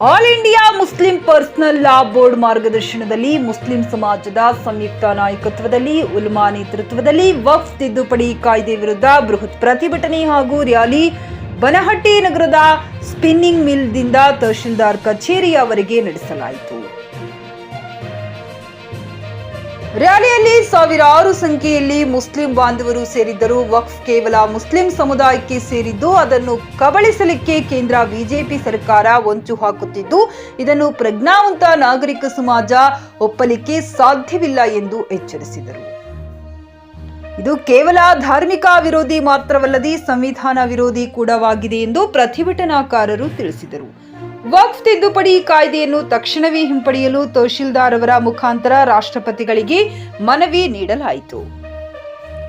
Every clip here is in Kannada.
All India Muslim personal law board ಮಾರ್ಗದರ್ಶನದಲ್ಲಿ ಮುಸ್ಲಿಂ ಸಮಾಜದ ಸಂಯುಕ್ತ ನಾಯಕತ್ವದಲ್ಲಿ ಉಲ್ಮಾ ನೇತೃತ್ವದಲ್ಲಿ ವಕ್ಫ್ ತಿದ್ದುಪಡಿ ಕಾಯ್ದೆ ವಿರುದ್ಧ ಬೃಹತ್ ಪ್ರತಿಭಟನೆ ಹಾಗೂ ರ್ಯಾಲಿ ಬನಹಟ್ಟಿ ನಗರದ ಸ್ಪಿನ್ನಿಂಗ್ ಮಿಲ್ದಿಂದ ತಹಶೀಲ್ದಾರ್ ಕಚೇರಿಯವರೆಗೆ ನಡೆಸಲಾಯಿತು. ರ್ಯಾಲಿಯಲ್ಲಿ ಸಾವಿರಾರು ಸಂಖ್ಯೆಯಲ್ಲಿ ಮುಸ್ಲಿಂ ಬಾಂಧವರು ಸೇರಿದ್ದರು. ವಕ್ಫ್ ಕೇವಲ ಮುಸ್ಲಿಂ ಸಮುದಾಯಕ್ಕೆ ಸೇರಿದ್ದು ಅದನ್ನು ಕಬಳಿಸಲಿಕ್ಕೆ ಕೇಂದ್ರ ಬಿಜೆಪಿ ಸರ್ಕಾರ ಹೊಂಚು ಹಾಕುತ್ತಿದ್ದು ಇದನ್ನು ಪ್ರಜ್ಞಾವಂತ ನಾಗರಿಕ ಸಮಾಜ ಒಪ್ಪಲಿಕ್ಕೆ ಸಾಧ್ಯವಿಲ್ಲ ಎಂದು ಎಚ್ಚರಿಸಿದರು. ಇದು ಕೇವಲ ಧಾರ್ಮಿಕ ವಿರೋಧಿ ಮಾತ್ರವಲ್ಲದೆ ಸಂವಿಧಾನ ವಿರೋಧಿ ಕೂಡವಾಗಿದೆ ಎಂದು ಪ್ರತಿಭಟನಾಕಾರರು ತಿಳಿಸಿದರು. ವಕ್ಫ್ ತಿದ್ದುಪಡಿ ಕಾಯ್ದೆಯನ್ನು ತಕ್ಷಣವೇ ಹಿಂಪಡೆಯಲು ತಹಶೀಲ್ದಾರ್ ಅವರ ಮುಖಾಂತರ ರಾಷ್ಟ್ರಪತಿಗಳಿಗೆ ಮನವಿ ನೀಡಲಾಯಿತು.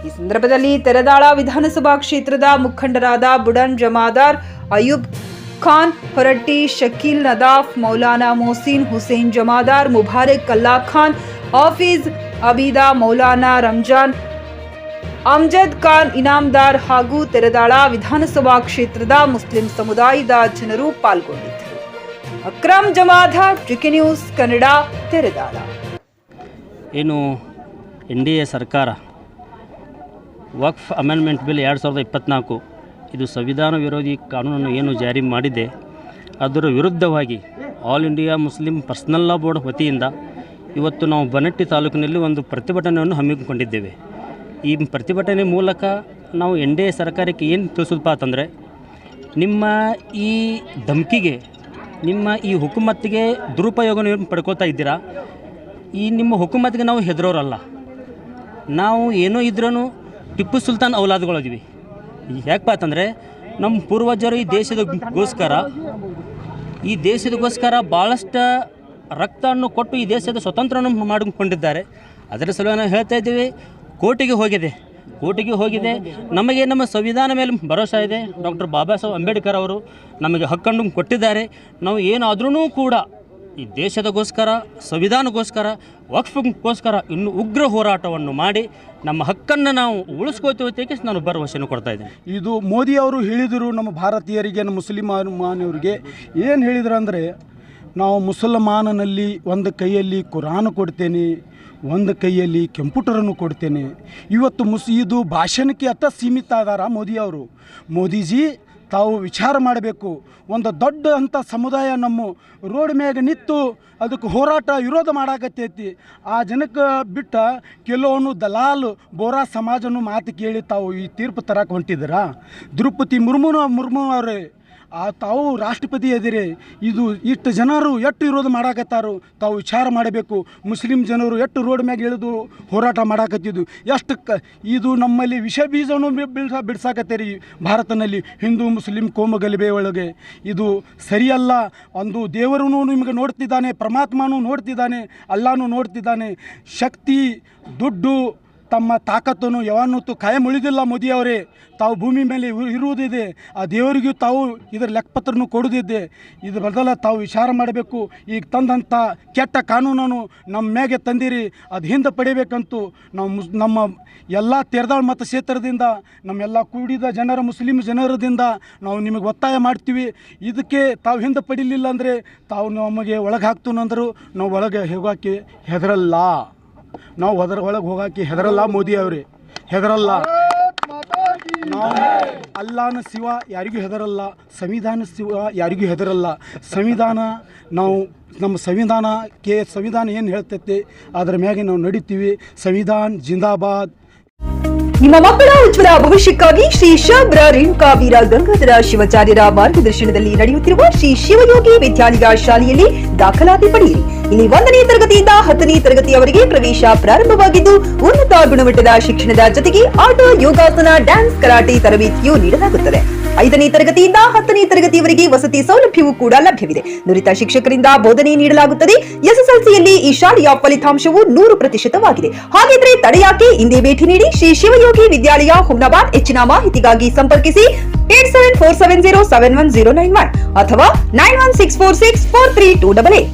ಈ ಸಂದರ್ಭದಲ್ಲಿ ತೆರದಾಳ ವಿಧಾನಸಭಾ ಕ್ಷೇತ್ರದ ಮುಖಂಡರಾದ ಬುಡನ್ ಜಮಾದಾರ್, ಅಯೂಬ್ ಖಾನ್ ಹೊರಟ್ಟಿ, ಶಕೀಲ್ ನದಾಫ್, ಮೌಲಾನಾ ಮೊಹಸಿನ್, ಹುಸೇನ್ ಜಮಾದಾರ್, ಮುಬಾರಕ್ ಅಲ್ಲಾ ಖಾನ್, ಹಾಫೀಜ್ ಅಬೀದಾ, ಮೌಲಾನಾ ರಂಜಾನ್, ಅಮ್ಜದ್ ಖಾನ್ ಇನಾಮದಾರ್ ಹಾಗೂ ತೆರದಾಳ ವಿಧಾನಸಭಾ ಕ್ಷೇತ್ರದ ಮುಸ್ಲಿಂ ಸಮುದಾಯದ ಜನರು ಪಾಲ್ಗೊಂಡಿದ್ದರು. Akram Jamadar, GK news Kannada, Teradal. ಏನು NDA ಸರ್ಕಾರ ವಕ್ಫ್ ಅಮೆಂಡ್ಮೆಂಟ್ ಬಿಲ್ 2024 ಇದು ಸಂವಿಧಾನ ವಿರೋಧಿ ಕಾನೂನನ್ನು ಏನು ಜಾರಿ ಮಾಡಿದೆ ಅದರ ವಿರುದ್ಧವಾಗಿ all India Muslim personal law board ವತಿಯಿಂದ ಇವತ್ತು ನಾವು ಬನಟ್ಟಿ ತಾಲೂಕಿನಲ್ಲಿ ಒಂದು ಪ್ರತಿಭಟನೆಯನ್ನು ಹಮ್ಮಿಕೊಂಡಿದ್ದೇವೆ. ಈ ಪ್ರತಿಭಟನೆ ಮೂಲಕ ನಾವು NDA ಸರ್ಕಾರಕ್ಕೆ ಏನು ತಿಳಿಸೋದಪ್ಪ ಅಂತಂದರೆ, ನಿಮ್ಮ ಈ ಧಮಕಿಗೆ, ನಿಮ್ಮ ಈ ಹುಕುಮತ್ತಿಗೆ ದುರುಪಯೋಗ ನೀವು ಪಡ್ಕೋತಾ ಇದ್ದೀರಾ. ಈ ನಿಮ್ಮ ಹುಕುಮತ್ತಿಗೆ ನಾವು ಹೆದರೋರಲ್ಲ. ನಾವು ಏನೋ ಇದ್ರೂ ಟಿಪ್ಪು ಸುಲ್ತಾನ್ ಔಲಾದ್ಗಳಿದ್ದೀವಿ. ಯಾಕಪ್ಪ ಅಂತಂದರೆ ನಮ್ಮ ಪೂರ್ವಜರು ಈ ದೇಶದಗೋಸ್ಕರ ಭಾಳಷ್ಟು ರಕ್ತವನ್ನು ಕೊಟ್ಟು ಈ ದೇಶದ ಸ್ವತಂತ್ರವನ್ನು ಮಾಡಿಕೊಂಡಿದ್ದಾರೆ. ಅದರ ಸಲುವಾಗಿ ನಾವು ಹೇಳ್ತಾ ಇದ್ದೀವಿ, ಕೋರ್ಟಿಗೆ ಹೋಗಿದೆ. ನಮಗೆ ನಮ್ಮ ಸಂವಿಧಾನ ಮೇಲೆ ಭರೋಸಾ ಇದೆ. ಡಾಕ್ಟರ್ ಬಾಬಾ ಸಾಹೇಬ್ ಅಂಬೇಡ್ಕರ್ ಅವರು ನಮಗೆ ಹಕ್ಕನ್ನು ಕೊಟ್ಟಿದ್ದಾರೆ. ನಾವು ಏನಾದ್ರೂ ಕೂಡ ಈ ದೇಶದಗೋಸ್ಕರ, ಸಂವಿಧಾನಗೋಸ್ಕರ, ವಕ್ಫ್ಗೋಸ್ಕರ ಇನ್ನೂ ಉಗ್ರ ಹೋರಾಟವನ್ನು ಮಾಡಿ ನಮ್ಮ ಹಕ್ಕನ್ನು ನಾವು ಉಳಿಸ್ಕೋತೀವಿ. ನಾನು ಭರವಸೆಯನ್ನು ಕೊಡ್ತಾ ಇದ್ದೇನೆ. ಇದು ಮೋದಿ ಅವರು ಹೇಳಿದರು ನಮ್ಮ ಭಾರತೀಯರಿಗೆ, ನಮ್ಮ ಮುಸಲ್ಮಾನವರಿಗೆ ಏನು ಹೇಳಿದ್ರು ಅಂದರೆ, ನಾವು ಮುಸಲ್ಮಾನನಲ್ಲಿ ಒಂದು ಕೈಯಲ್ಲಿ ಕುರಾನ್ ಕೊಡ್ತೇನೆ, ಒಂದು ಕೈಯಲ್ಲಿ ಕಂಪ್ಯೂಟರನ್ನು ಕೊಡ್ತೇನೆ. ಇವತ್ತು ಇದು ಭಾಷಣಕ್ಕೆ ಅತ್ತ ಸೀಮಿತ ಆದಾರ ಮೋದಿಯವರು. ಮೋದಿಜಿ ತಾವು ವಿಚಾರ ಮಾಡಬೇಕು. ಒಂದು ದೊಡ್ಡ ಅಂಥ ಸಮುದಾಯ ನಮ್ಮ ರೋಡ್ ಮ್ಯಾಗ ನಿಂತು ಅದಕ್ಕೆ ಹೋರಾಟ ವಿರೋಧ ಮಾಡಾಕತ್ತೈತಿ. ಆ ಜನಕ್ಕೆ ಬಿಟ್ಟ ಕೆಲವೊಂದು ದಲಾಲ್ ಬೋರಾ ಸಮಾಜನು ಮಾತು ಕೇಳಿ ತಾವು ಈ ತೀರ್ಪು ತರಕ್ಕೆ ಹೊಂಟಿದ್ದೀರಾ. ದ್ರೌಪದಿ ಮುರ್ಮು ಅವರೇ, ತಾವು ರಾಷ್ಟ್ರಪತಿ ಅದಿರಿ. ಇದು ಇಷ್ಟು ಜನರು ಎಷ್ಟು ವಿರೋಧ ಮಾಡಾಕತ್ತಾರು, ತಾವು ವಿಚಾರ ಮಾಡಬೇಕು. ಮುಸ್ಲಿಂ ಜನರು ಎಷ್ಟು ರೋಡ್ ಮ್ಯಾಗ ಇಳಿದು ಹೋರಾಟ ಮಾಡಾಕತ್ತಿದ್ದು, ಇದು ನಮ್ಮಲ್ಲಿ ವಿಷ ಬೀಜವನ್ನು ಬಿಡ್ಸಾಕತ್ತೀರಿ. ಭಾರತದಲ್ಲಿ ಹಿಂದೂ ಮುಸ್ಲಿಂ ಕೋಮು ಗಲಭೆ ಒಳಗೆ ಇದು ಸರಿಯಲ್ಲ. ಒಂದು ದೇವರು ನಿಮಗೆ ನೋಡ್ತಿದ್ದಾನೆ, ಪರಮಾತ್ಮನೂ ನೋಡ್ತಿದ್ದಾನೆ, ಅಲ್ಲಾನು ನೋಡ್ತಿದ್ದಾನೆ. ಶಕ್ತಿ, ದುಡ್ಡು, ತಮ್ಮ ತಾಕತ್ತನ್ನು ಯಾವನ್ನೂ ಕಾಯಂ ಉಳಿದಿಲ್ಲ. ಮೋದಿಯವರೇ, ತಾವು ಭೂಮಿ ಮೇಲೆ ಇರುವುದಿದೆ. ಆ ದೇವರಿಗೂ ತಾವು ಇದರ ಲೆಕ್ಕಪತ್ರನೂ ಕೊಡುವುದಿದೆ. ಇದು ಬದಲ ತಾವು ವಿಚಾರ ಮಾಡಬೇಕು. ಈಗ ತಂದಂಥ ಕೆಟ್ಟ ಕಾನೂನನ್ನು ನಮ್ಮ ಮ್ಯಾಗೆ ತಂದಿರಿ, ಅದು ಹಿಂದೆ ಪಡಿಬೇಕಂತೂ ನಾವು ನಮ್ಮ ಎಲ್ಲ ತೆರದಾಳ ಮತಕ್ಷೇತ್ರದಿಂದ, ನಮ್ಮೆಲ್ಲ ಕೂಡಿದ ಜನರ ಮುಸ್ಲಿಂ ಜನರದಿಂದ ನಾವು ನಿಮಗೆ ಒತ್ತಾಯ ಮಾಡ್ತೀವಿ. ಇದಕ್ಕೆ ತಾವು ಹಿಂದೆ ಪಡಿಲಿಲ್ಲ ಅಂದರೆ ತಾವು ನಮಗೆ ಒಳಗೆ ಹಾಕ್ತೀನಂದ್ರು ನಾವು ಒಳಗೆ ಹೋಗೋಕ್ಕೆ ಹೆದರಲ್ಲ. ನಾವು ಒಳಗೆ ಹೋಗೋಕ್ಕೆ ಹೆದರಲ್ಲ. ಮೋದಿ ಅವರೇ, ಹೆದರಲ್ಲ. ನಾವು ಅಲ್ಲಾನ ಶಿವ ಯಾರಿಗೂ ಹೆದರಲ್ಲ, ಸಂವಿಧಾನ ಶಿವ ಯಾರಿಗೂ ಹೆದರಲ್ಲ. ಸಂವಿಧಾನ ನಾವು ನಮ್ಮ ಸಂವಿಧಾನ ಏನು ಹೇಳ್ತೈತೆ ಅದರ ಮ್ಯಾಗೆ ನಾವು ನಡೀತೀವಿ. ಸಂವಿಧಾನ ಜಿಂದಾಬಾದ್. ನಿಮ್ಮ ಮಕ್ಕಳ ಉಜ್ವಲ ಭವಿಷ್ಯಕ್ಕಾಗಿ ಶ್ರೀ ಶಾಬ್ರ ರೇಣುಕಾ ವೀರ ಗಂಗಾಧರ ಶಿವಾಚಾರ್ಯರ ಮಾರ್ಗದರ್ಶನದಲ್ಲಿ ನಡೆಯುತ್ತಿರುವ ಶ್ರೀ ಶಿವಯೋಗಿ ವಿದ್ಯಾಲಯ ಶಾಲೆಯಲ್ಲಿ ದಾಖಲಾತಿ ಪಡೆಯಿರಿ. ಇಲ್ಲಿ 1ನೇ ತರಗತಿಯಿಂದ 10ನೇ ತರಗತಿಯವರೆಗೆ ಪ್ರವೇಶ ಪ್ರಾರಂಭವಾಗಿದ್ದು ಉನ್ನತ ಗುಣಮಟ್ಟದ ಶಿಕ್ಷಣದ ಜೊತೆಗೆ ಆಟ, ಯೋಗಾಸನ, ಡ್ಯಾನ್ಸ್, ಕರಾಟೆ ತರಬೇತಿಯೂ ನೀಡಲಾಗುತ್ತದೆ. 5ನೇ ತರಗತಿಯಿಂದ 10ನೇ ತರಗತಿಯವರೆಗೆ ವಸತಿ ಸೌಲಭ್ಯವೂ ಕೂಡ ಲಭ್ಯವಿದೆ. ನುರಿತ ಶಿಕ್ಷಕರಿಂದ ಬೋಧನೆ ನೀಡಲಾಗುತ್ತದೆ. SSLCಯಲ್ಲಿ ಈ ಶಾಲೆಯ ಫಲಿತಾಂಶವು 100%ವಾಗಿದೆ. ಹಾಗಿದ್ರೆ ತಡೆಯಾಕೆ? ಇಂದೇ ಭೇಟಿ ನೀಡಿ ಶ್ರೀ ಶಿವಯೋಗಿ ವಿದ್ಯಾಲಯ, ಹುಮ್ನಾಬಾದ್. ಹೆಚ್ಚಿನ ಮಾಹಿತಿಗಾಗಿ ಸಂಪರ್ಕಿಸಿ 8747071091 ಅಥವಾ 9164643288.